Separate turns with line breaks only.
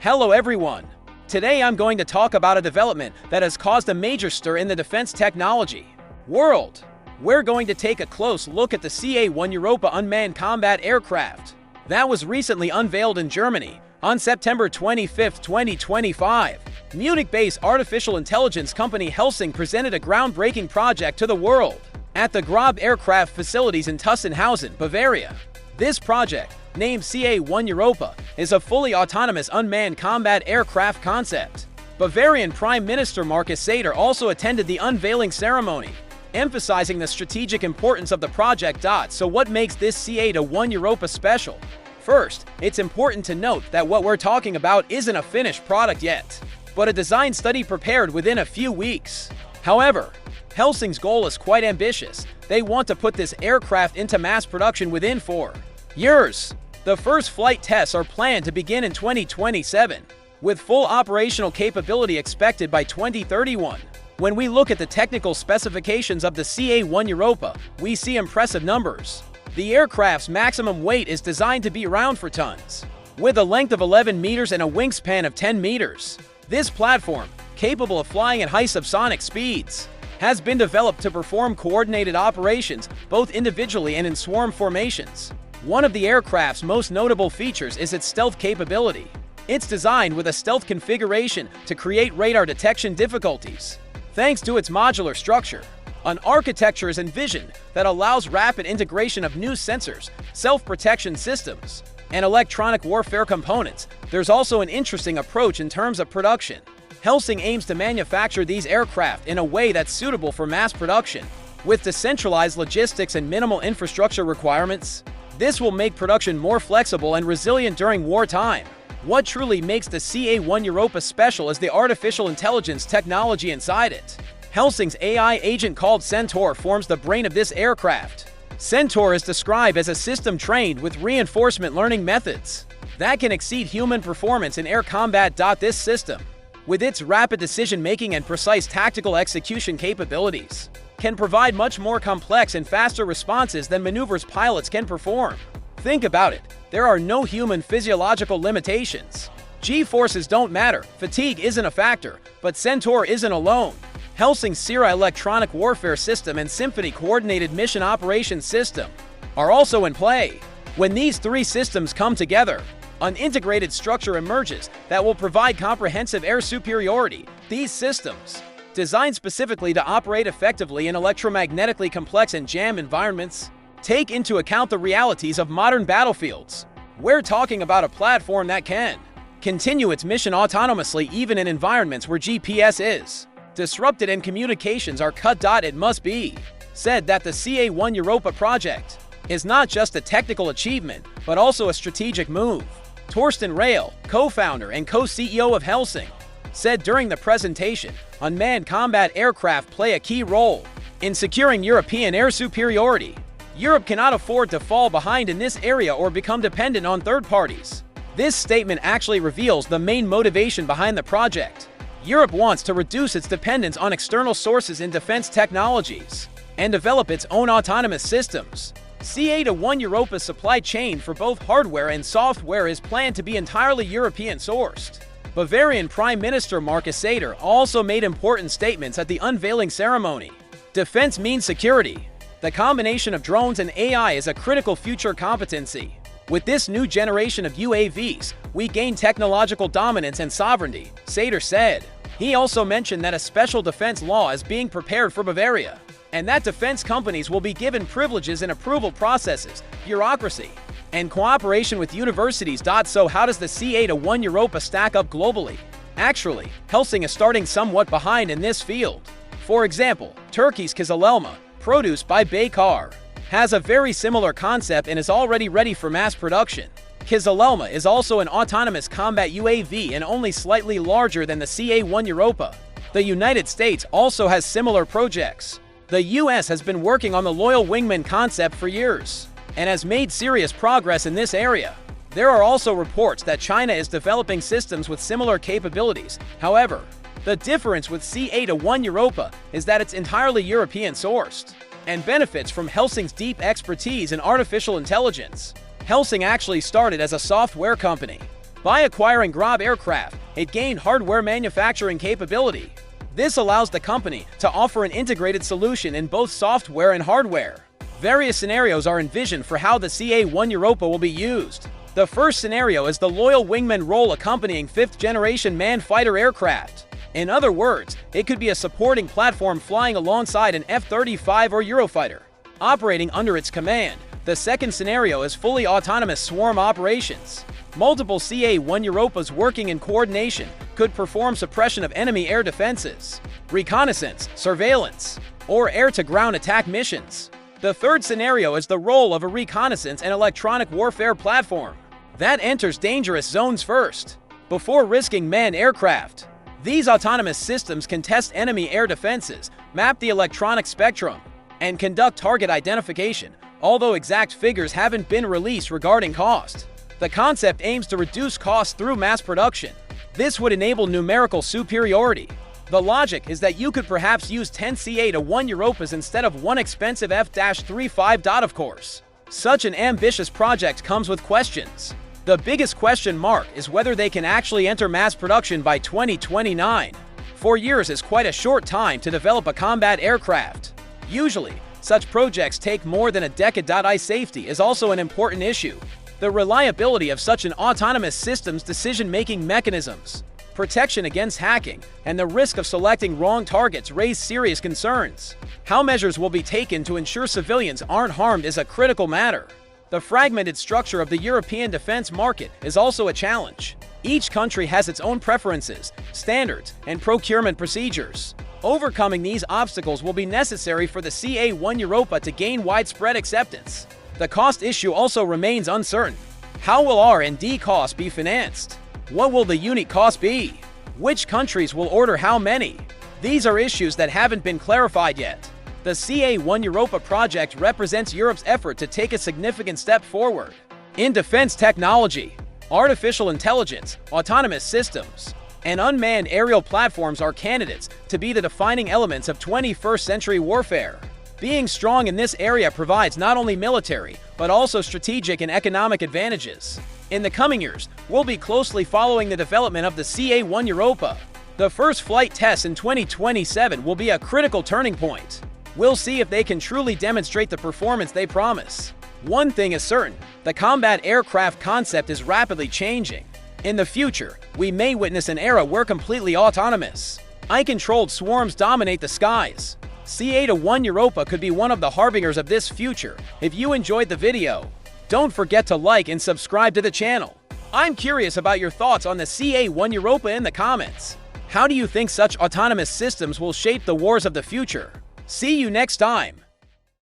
Hello everyone! Today I'm going to talk about a development that has caused a major stir in the defense technology world. We're going to take a close look at the CA-1 Europa unmanned combat aircraft that was recently unveiled in Germany on September 25, 2025. Munich-based artificial intelligence company Helsing presented a groundbreaking project to the world at the Grob aircraft facilities in Tussenhausen, Bavaria. This project, named CA-1 Europa, is a fully autonomous unmanned combat aircraft concept. Bavarian Prime Minister Markus Söder also attended the unveiling ceremony, emphasizing the strategic importance of the project. So what makes this CA-1 Europa special? First, it's important to note that what we're talking about isn't a finished product yet, but a design study prepared within a few weeks. However, Helsing's goal is quite ambitious. They want to put this aircraft into mass production within 4 years. The first flight tests are planned to begin in 2027, with full operational capability expected by 2031. When we look at the technical specifications of the CA-1 Europa, we see impressive numbers. The aircraft's maximum weight is designed to be around 4 tons, with a length of 11 meters and a wingspan of 10 meters. This platform, capable of flying at high subsonic speeds, has been developed to perform coordinated operations both individually and in swarm formations. One of the aircraft's most notable features is its stealth capability. It's designed with a stealth configuration to create radar detection difficulties. Thanks to its modular structure, an architecture is envisioned that allows rapid integration of new sensors, self-protection systems, and electronic warfare components. There's also an interesting approach in terms of production. Helsing aims to manufacture these aircraft in a way that's suitable for mass production, with decentralized logistics and minimal infrastructure requirements. This will make production more flexible and resilient during wartime. What truly makes the CA-1 Europa special is the artificial intelligence technology inside it. Helsing's AI agent called Centaur forms the brain of this aircraft. Centaur is described as a system trained with reinforcement learning methods that can exceed human performance in air combat. This system, with its rapid decision-making and precise tactical execution capabilities, can provide much more complex and faster responses than maneuvers pilots can perform. Think about it. There are no human physiological limitations. G-forces don't matter, fatigue isn't a factor, but Centaur isn't alone. Helsing's CA electronic warfare system and Symphony coordinated mission operations system are also in play. When these 3 systems come together, an integrated structure emerges that will provide comprehensive air superiority. These systems, designed specifically to operate effectively in electromagnetically complex and jammed environments, take into account the realities of modern battlefields. We're talking about a platform that can continue its mission autonomously even in environments where GPS is disrupted and communications are cut. It must be said that the CA-1 Europa project is not just a technical achievement, but also a strategic move. Torsten Rail, co-founder and co-CEO of Helsing, said during the presentation, unmanned combat aircraft play a key role in securing European air superiority. Europe cannot afford to fall behind in this area or become dependent on third parties. This statement actually reveals the main motivation behind the project. Europe wants to reduce its dependence on external sources in defense technologies and develop its own autonomous systems. CA-1 Europa's supply chain for both hardware and software is planned to be entirely European-sourced. Bavarian Prime Minister Markus Söder also made important statements at the unveiling ceremony. Defense means security. The combination of drones and AI is a critical future competency. With this new generation of UAVs, we gain technological dominance and sovereignty, Söder said. He also mentioned that a special defense law is being prepared for Bavaria, and that defense companies will be given privileges in approval processes, bureaucracy, and cooperation with universities. So how does the CA-1 Europa stack up globally? Actually, Helsing is starting somewhat behind in this field. For example, Turkey's Kızılelma, produced by Baykar, has a very similar concept and is already ready for mass production. Kızılelma is also an autonomous combat UAV and only slightly larger than the CA-1 Europa. The United States also has similar projects. The US has been working on the loyal Wingman concept for years and has made serious progress in this area. There are also reports that China is developing systems with similar capabilities. However, the difference with CA-1 Europa is that it's entirely European-sourced and benefits from Helsing's deep expertise in artificial intelligence. Helsing actually started as a software company By acquiring Grob Aircraft, it gained hardware manufacturing capability. This allows the company to offer an integrated solution in both software and hardware. Various scenarios are envisioned for how the CA-1 Europa will be used. The first scenario is the loyal wingman role accompanying fifth-generation manned fighter aircraft. In other words, it could be a supporting platform flying alongside an F-35 or Eurofighter, operating under its command. The second scenario is fully autonomous swarm operations. Multiple CA-1 Europas working in coordination could perform suppression of enemy air defenses, reconnaissance, surveillance, or air-to-ground attack missions. The third scenario is the role of a reconnaissance and electronic warfare platform that enters dangerous zones first, before risking manned aircraft. These autonomous systems can test enemy air defenses, map the electronic spectrum, and conduct target identification, although exact figures haven't been released regarding cost. The concept aims to reduce costs through mass production. This would enable numerical superiority. The logic is that you could perhaps use 10 CA-1 Europas instead of one expensive F-35. Of course, such an ambitious project comes with questions. The biggest question mark is whether they can actually enter mass production by 2029. 4 years is quite a short time to develop a combat aircraft. Usually, such projects take more than a decade. Safety is also an important issue. The reliability of such an autonomous system's decision-making mechanisms, protection against hacking, and the risk of selecting wrong targets raise serious concerns. How measures will be taken to ensure civilians aren't harmed is a critical matter. The fragmented structure of the European defense market is also a challenge. Each country has its own preferences, standards, and procurement procedures. Overcoming these obstacles will be necessary for the CA-1 Europa to gain widespread acceptance. The cost issue also remains uncertain. How will R&D costs be financed? What will the unit cost be? Which countries will order how many? These are issues that haven't been clarified yet. The CA-1 Europa project represents Europe's effort to take a significant step forward in defense technology. Artificial intelligence, autonomous systems, and unmanned aerial platforms are candidates to be the defining elements of 21st century warfare. Being strong in this area provides not only military, but also strategic and economic advantages. In the coming years, we'll be closely following the development of the CA-1 Europa. The first flight tests in 2027 will be a critical turning point. We'll see if they can truly demonstrate the performance they promise. One thing is certain, the combat aircraft concept is rapidly changing. In the future, we may witness an era where completely autonomous, eye-controlled swarms dominate the skies. CA-1 Europa could be one of the harbingers of this future. If you enjoyed the video, don't forget to like and subscribe to the channel. I'm curious about your thoughts on the CA-1 Europa in the comments. How do you think such autonomous systems will shape the wars of the future? See you next time!